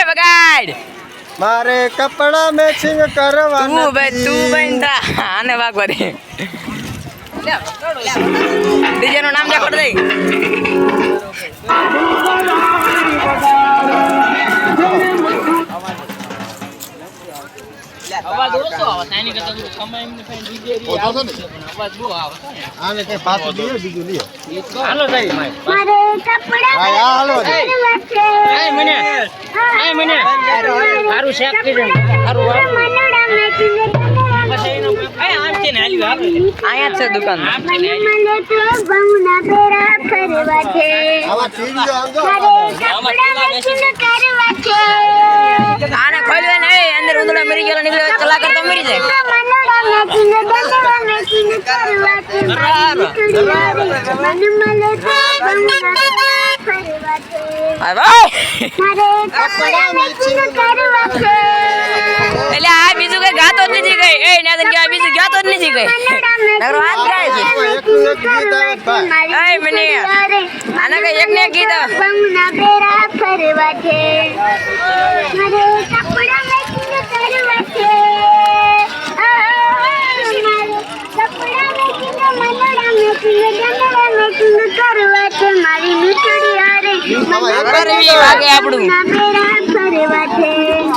બગાડ મારે કપડા મેચિંગ કરવાનું તું બેન થા આને વાગવા દે ડીજે નું નામ દેખો દે અવાજ ઓછો આવે સાની કરતા તો કમાઈ ને ફેન ડીજે ઓછો છે ને અવાજ બહુ આવે છે આને કે પાછું દીયો બીજું લ્યો હાલો જાય મારે કપડા ભાઈ હાલો એ મને સારું શેક કરી સારું પછી એનો આમથી ને હાલ્યો આયા છે દુકાન આમથી ને બહુના બેરા ફરવા છે આવા ટીવી આંગો કપડા મેચિંગ કરવા છે આને ખોલવે ને અંદર ઉંદડા મરી ગયેલા નીકળે કલાકાર તો મરી જાય એટલે આ બીજું કઈ ગાતો જ નથી ગઈ એ ના કે બીજું ગાતો જ નથી ગઈ નગરો હાથ ગાય છે એ મને આના કઈ એક ને ગીત બહુના બેરા ફરવા છે મારે કપડા મેચિંગ કરવા છે મારી મીઠડી હારે વાગે આપણું